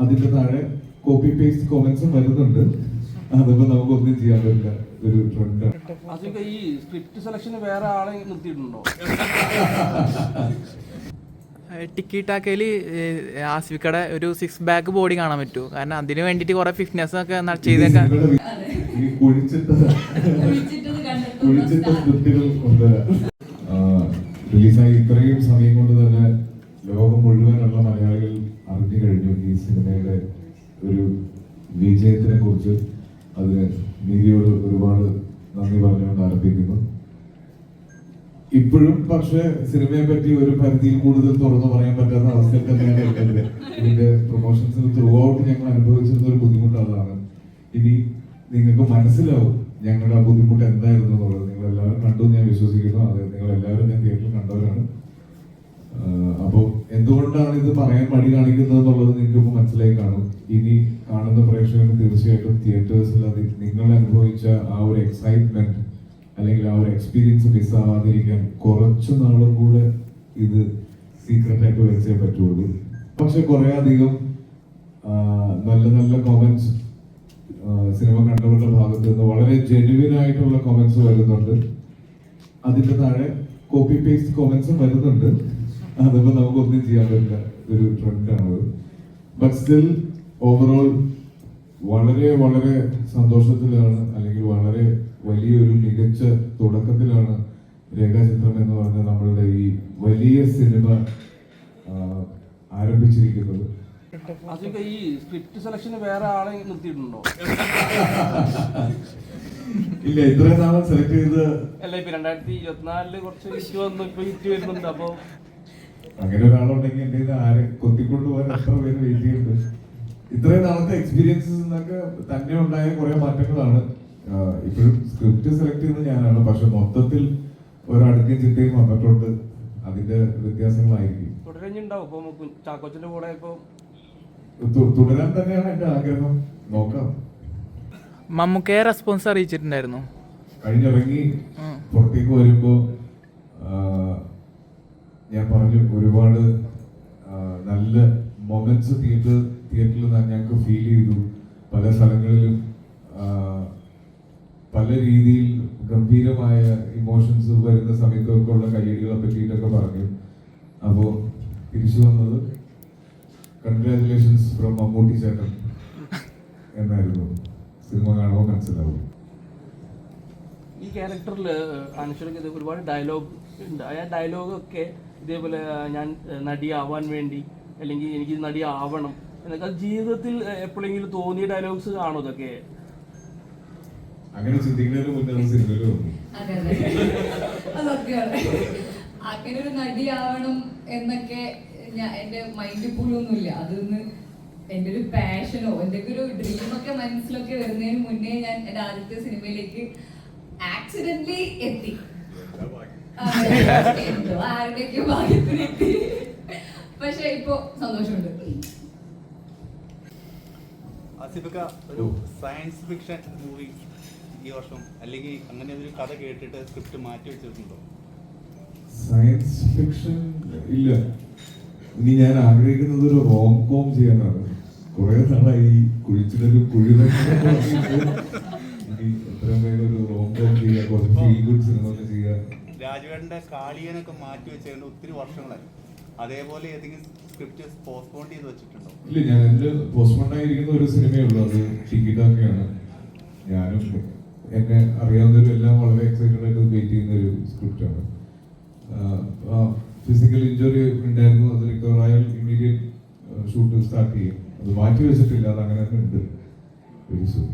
അതിന്റെ താഴെ copy paste കോമന്റ്സും വരുന്നുണ്ട്. അതിപ്പോ നമുക്കൊന്നും ചെയ്യാൻ പറ്റില്ല, ഇതൊരു ട്രെൻഡാണ്. ഈ സ്ക്രിപ്റ്റ് സെലക്ഷന് വേറെ ആളെ നിർത്തിയിട്ടുണ്ടോ? ടിക്കി ടാക്കയില് ആസിഫിക്കടെ ഒരു 6 ബാക്ക് ബോഡി കാണാൻ പറ്റുമോ? കാരണം അതിന് വേണ്ടിട്ട് കുറെ ഫിറ്റ്നസ് ഒക്കെ ചെയ്തേക്കാൻ റിലീസായി ഇത്രയും സമയം കൊണ്ട് തന്നെ ലോകം മുഴുവനുള്ള മലയാളികൾ അറിഞ്ഞു കഴിഞ്ഞു ഈ സിനിമയുടെ ഒരു വിജയത്തിനെ കുറിച്ച്. അതിന് നീതിയോട് ഒരുപാട് നന്ദി പറഞ്ഞുകൊണ്ട് ആരംഭിക്കുന്നു. ഇപ്പോഴും പക്ഷെ സിനിമയെ പറ്റി ഒരു പരിധിയിൽ കൂടുതൽ തുറന്നു പറയാൻ പറ്റാത്ത അവസ്ഥയിൽ തന്നെയാണ് ഉള്ളത്. ഇതിന്റെ പ്രൊമോഷൻസിൽ ത്രൂ ഔട്ട് ഞങ്ങൾ അനുഭവിച്ചിരുന്ന ഒരു ബുദ്ധിമുട്ട് അതാണ്. ഇനി നിങ്ങൾക്ക് മനസ്സിലാവും ഞങ്ങളുടെ ആ ബുദ്ധിമുട്ട് എന്തായിരുന്നു എന്നുള്ളത്. നിങ്ങൾ എല്ലാവരും കണ്ടു ഞാൻ വിശ്വസിക്കുന്നു. അത് നിങ്ങൾ എല്ലാവരും ഞാൻ തിയേറ്ററിൽ കണ്ടവരാണ്. അപ്പോൾ എന്തുകൊണ്ടാണ് ഇത് പറയാൻ മടി കാണിക്കുന്നത് എന്നുള്ളത് നിങ്ങൾക്ക് ഇപ്പോൾ മനസ്സിലായി കാണും. ഇനി കാണുന്ന പ്രേക്ഷകർക്ക് തീർച്ചയായിട്ടും തിയേറ്റേഴ്സിൽ അത് നിങ്ങൾ അനുഭവിച്ച ആ ഒരു എക്സൈറ്റ്മെന്റ് അല്ലെങ്കിൽ ആ ഒരു എക്സ്പീരിയൻസ് മിസ്സാവാതിരിക്കാൻ കുറച്ച് നാളും കൂടെ ഇത് സീക്രട്ടായിട്ട് വെച്ചേ പറ്റുള്ളൂ. പക്ഷെ കുറെ അധികം നല്ല നല്ല കോമന്റ്സ് സിനിമ കണ്ടവരുടെ ഭാഗത്ത് നിന്ന് വളരെ ജെന്യുവിൻ ആയിട്ടുള്ള കോമന്റ്സ് വരുന്നുണ്ട്. അതിന്റെ താഴെ കോപ്പി പേസ്റ്റ് കോമന്റ്സും വരുന്നുണ്ട്. അതിപ്പോ നമുക്കൊന്നും ചെയ്യാൻ പറ്റില്ല, ഇതൊരു ട്രെൻഡാണത്. ബട്ട് സ്റ്റിൽ ഓവറോൾ വളരെ വളരെ സന്തോഷത്തിലാണ്, അല്ലെങ്കിൽ വളരെ വലിയൊരു മികച്ച തുടക്കത്തിലാണ് രേഖാചിത്രം എന്ന് പറഞ്ഞ നമ്മളുടെ ഈ വലിയ സിനിമ ആരംഭിച്ചിരിക്കുന്നത്. ഈ സ്ക്രിപ്റ്റ് സെലക്ഷന് വേറെ ആളെ നിർത്തിയിട്ടുണ്ടോ? ഇല്ല, ഇത്രയും നാളെ സെലക്ട് ചെയ്ത് അല്ല, ഇപ്പൊ 2024 കുറച്ച് ഹിറ്റ് വന്നു, ഇപ്പൊ ഹിറ്റ് വരുന്നുണ്ട്. അപ്പൊ അങ്ങനെ ഒരാളുണ്ടെങ്കിൽ എന്റെ ഇത് ആരെ കൊത്തിക്കൊണ്ടുപോകാൻ എത്ര പേര് വെയിറ്റ് ചെയ്യുന്നുണ്ട്. ഇത്രയും നാളത്തെ എക്സ്പീരിയൻസസ് എന്നൊക്കെ തന്നെ ഉണ്ടായ കുറെ മാറ്റങ്ങളാണ്. ഇപ്പോഴും സ്ക്രിപ്റ്റ് സെലക്ട് ചെയ്യുന്നത് ഞാനാണ്, പക്ഷെ മൊത്തത്തിൽ ഒരടുക്കും ചിട്ടയും വന്നിട്ടുണ്ട്. അതിന്റെ വ്യത്യാസങ്ങളായിരിക്കും. തുടരുന്നുണ്ടാവും ഇപ്പൊ ചാക്കോച്ചന്റെ കൂടെ ഇപ്പൊ തുടരാൻ തന്നെയാണ് എന്റെ ആഗ്രഹം. നോക്കാം. മമ്മൂക്കയെ റെസ്പോൺസ് അറിയിച്ചിട്ടുണ്ടായിരുന്നു. കഴിഞ്ഞിറങ്ങി പുറത്തേക്ക് വരുമ്പോ ഞാൻ പറഞ്ഞു ഒരുപാട് നല്ല മൊമെന്റ്സ് തിയേറ്ററിൽ ഞങ്ങൾക്ക് ഫീൽ ചെയ്തു. പല സ്ഥലങ്ങളിലും പല രീതിയിൽ ഗംഭീരമായ ഇമോഷൻസ് വരുന്ന സമയത്തൊക്കെ ഉള്ള കയ്യടികളെ പറ്റിയിട്ടൊക്കെ പറഞ്ഞു. അപ്പോൾ തിരിച്ചു വന്നത് കൺഗ്രാറ്റുലേഷൻസ് ഫ്രം മമ്മൂട്ടി ചേട്ടൻ എന്നായിരുന്നു. സിനിമ കാണുമ്പോൾ മനസ്സിലാവും. ഈ ക്യാരക്ടറിൽ അനശ്വരക്ക് ഒരുപാട് ഡയലോഗ് ഉണ്ട്. ആ ഡയലോഗൊക്കെ ഇതേപോലെ ഞാൻ നടിയാവാൻ വേണ്ടി, അല്ലെങ്കിൽ എനിക്ക് നടിയാവണം എന്നൊക്കെ ജീവിതത്തിൽ എപ്പോഴെങ്കിലും തോന്നിയ ഡയലോഗ്സ് കാണും. ഇതൊക്കെ അങ്ങനെ ചിന്തിക്കുന്നതിന് മുന്നേ സിനിമയിൽ വന്നു. അങ്ങനെ ഒരു നടിയാവണം എന്നൊക്കെ എന്റെ മൈൻഡിൽ പോലും ഒന്നുമില്ല. അതൊന്ന് എന്റെ ഒരു പാഷനോ എന്തൊക്കെ ഒരു ഡ്രീമൊക്കെ മനസ്സിലൊക്കെ വരുന്നതിന് മുന്നേ ഞാൻ എന്റെ ആദ്യത്തെ സിനിമയിലേക്ക് ആക്സിഡന്റലി എത്തി. എന്തോ ആരുടെയൊക്കെ ഭാഗ്യത്തിനെത്തി. പക്ഷെ ഇപ്പൊ സന്തോഷമുണ്ട്. ആസിഫക്ക, ഒരു സയൻസ് ഫിക്ഷൻ മൂവി ഈ വർഷം അല്ലെങ്കിൽ അങ്ങനെ ഒരു കഥ കേട്ടിട്ട് സ്ക്രിപ്റ്റ് മാറ്റി വെച്ചിട്ടുണ്ടോ? സയൻസ് ഫിക്ഷൻ ഇല്ല. ഇനി ഞാൻ ആഗ്രഹിക്കുന്നത് ഒരു റോം കോം ചെയ്യാനാണ്. കുറെ നാളായി കുഴിച്ചിടലും എത്രയും വേഗം ഒരു റോം കോം ചെയ്യുക, കുറച്ച് ഫീൽ ഗുഡ് സിനിമകൾ ചെയ്യുക. രാജുവേട്ടന്റെ കാളിയനൊക്കെ മാറ്റി വെച്ചുകൊണ്ട് ഒത്തിരി വർഷങ്ങളായി. അതേപോലെ ഏതെങ്കിലും സ്ക്രിപ്റ്റ് പോസ്റ്റ്പോൺ ചെയ്ത് വെച്ചിട്ടുണ്ടോ? ഇല്ല, ഞാൻ എന്റെ പോസ്റ്റ്പോൺ ആയിരിക്കുന്ന ഒരു സിനിമയുള്ളൂ, അത് ടിക്കറ്റൊക്കെയാണ്. ഞാനും എന്നെ അറിയാവുന്നവരെല്ലാം വളരെ എക്സൈറ്റഡ് ആയിട്ട് വെയിറ്റ് ചെയ്യുന്ന ഒരു സ്ക്രിപ്റ്റാണ്. ഫിസിക്കൽ ഇഞ്ചുറി ഉണ്ടായിരുന്നു, അത് റിക്കവർ ആയാൽ ഇമ്മീഡിയറ്റ് ഷൂട്ട് സ്റ്റാർട്ട് ചെയ്യും. അത് മാറ്റി വെച്ചിട്ടില്ല, അത് അങ്ങനെ തന്നെ ഉണ്ട്. Very soon.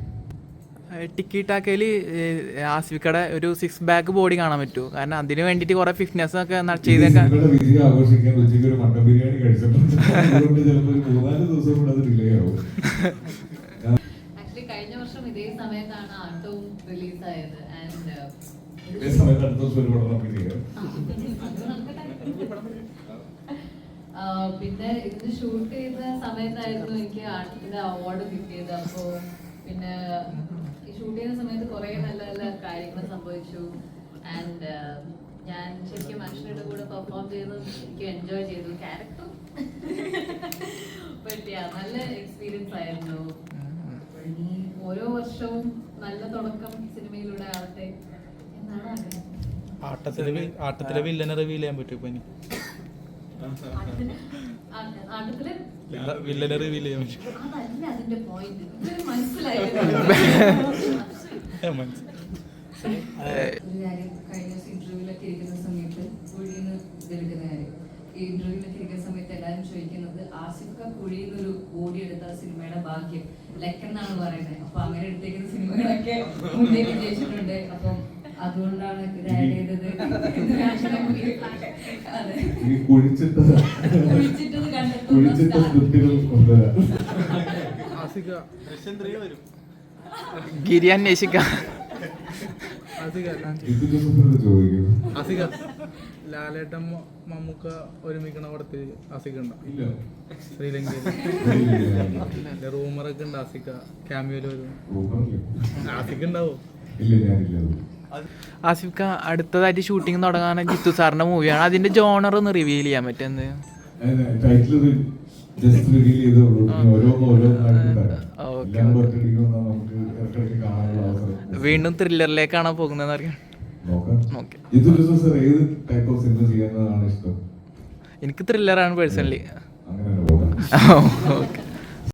ടിക്കി ടാക്കയില് ആസിഫിക്കടെ ഒരു 6 ബാക്ക് ബോഡി കാണാൻ പറ്റുമോ? കാരണം അതിന് വേണ്ടിട്ട് കുറെ ഫിറ്റ്നസ് ഒക്കെ ചെയ്തേക്കാൻ. വിജയം ആഘോഷിക്കാൻ ഉച്ചയ്ക്ക് ഒരു മട്ടൻ ബിരിയാണി കഴിച്ചിട്ടുണ്ട്. അതുകൊണ്ട് ചിലപ്പോൾ ഒരു 3-4 ദിവസം കൊണ്ട് അത് ഡിലേ ആവും. ആക്ച്വലി കഴിഞ്ഞ വർഷം ഇതേ സമയത്താണ് ആട്ടവും റിലീസായത്. ഇതേ സമയത്ത് അടുത്ത ദിവസം ഒരു പടം നമുക്ക് ചെയ്യാം. പിന്നെ ഇത് ഷൂട്ട് ചെയ്ത സമയത്തായിരുന്നു എനിക്ക് ആർട്ടിന്റെ അവാർഡ് കിട്ടിയത്. അപ്പോ പിന്നെ ഷൂട്ട് ചെയ്യുന്ന സമയത്ത് കുറെ നല്ല നല്ല കാര്യങ്ങൾ സംഭവിച്ചു. ആൻഡ് ഞാൻ ശരിക്കും മനുഷ്യരുടെ കൂടെ പെർഫോം ചെയ്ത് എനിക്ക് എൻജോയ് ചെയ്തു. ക്യാരക്ടർ നല്ല എക്സ്പീരിയൻസ് ആയിരുന്നു. ഇനി ഓരോ വർഷവും നല്ല തുടക്കം സിനിമയിലൂടെ ആവട്ടെ എന്നാണ് ആഗ്രഹം. ആട്ടത്തിലെ വില്ലനെ റിവീൽ ചെയ്യാൻ പറ്റും ഇപ്പൊ ഇനി ആട്ടത്തില് വില്ലനെ റിവീൽ ചെയ്യാൻ പറ്റും. അതല്ല അതിന്റെ പോയിന്റ്. ഇതൊരു മനസ്സിലായില്ല. ഒരു കാര്യം, കഴിഞ്ഞ ദിവസം ഇന്റർവ്യൂവിലൊക്കെ ഇരിക്കുന്ന സമയത്ത് കുഴിന്ന് ഇതെടുക്കുന്ന കാര്യം, ഈ ഇന്റർവ്യൂവിലൊക്കെ ഇരിക്കുന്ന സമയത്ത് എല്ലാവരും ചോദിക്കുന്നത് ആസിഫ കുഴിന്നൊരു ബോഡി എടുത്ത സിനിമയുടെ ഭാഗ്യം ലക്കെന്നാണ് പറയുന്നത്. അപ്പൊ അങ്ങനെ എടുത്തേക്കുന്ന സിനിമകളൊക്കെ മുന്നേ വിജയിച്ചിട്ടുണ്ട്. അപ്പം അതുകൊണ്ടാണ് ഇത് ആഡ് ചെയ്തത്. അതെ, ഈ കുഴിച്ചിട്ടത് കണ്ടെത്തുന്ന സ്ക്രിപ്റ്റുകൾ കൊണ്ടുവരാം. ദൃശ്യം 3 വരും. ഗിരി അന്വേഷിക്കാം. ഇത് ജോസഫിനോട് ചോദിക്കും. ലാലേട്ടൻ മമ്മൂക്ക ഒരുമിക്കണ പടത്തിൽ ആസിക ഉണ്ടോ? ഇല്ല. ശ്രീലങ്കയിൽ ഇല്ല. റൂമറൊക്കെ ഉണ്ട് ആസിക ക്യാമിയോയിൽ വരും. റൂമറില്ല. ആസിക ഉണ്ടാവോ? ഇല്ല, ഞാനില്ല. ആസിഫ്ക്ക അടുത്തതായിട്ട് ഷൂട്ടിംഗ് തുടങ്ങാൻ ജിത്തു സാറിന്റെ മൂവിയാണ്. അതിന്റെ ജോണർ ഒന്ന് റിവീൽ ചെയ്യാൻ പറ്റുന്നത്? ടൈറ്റിൽ ജസ്റ്റ് റിവീൽ ചെയ്തേ ഉള്ളൂ. ഓരോന്നായിട്ട് തരാം. എല്ലാം ഒറ്റയടിക്കൊന്നും നമുക്ക് ഇടയ്ക്കിടയ്ക്ക് കാണാനുള്ള അവസരം. വീണ്ടും ത്രില്ലറിലേക്കാണോ പോകുന്നതെന്ന് അറിയാം. നോക്കാം. ഇത് സർ ഏത് ടൈപ്പ് ഓഫ് സിനിമ ചെയ്യാനാണ് ഇഷ്ടം? എനിക്ക് ത്രില്ലറാണ് പേഴ്സണലി. അങ്ങനെ തന്നെ പോകാം. ഓക്കെ.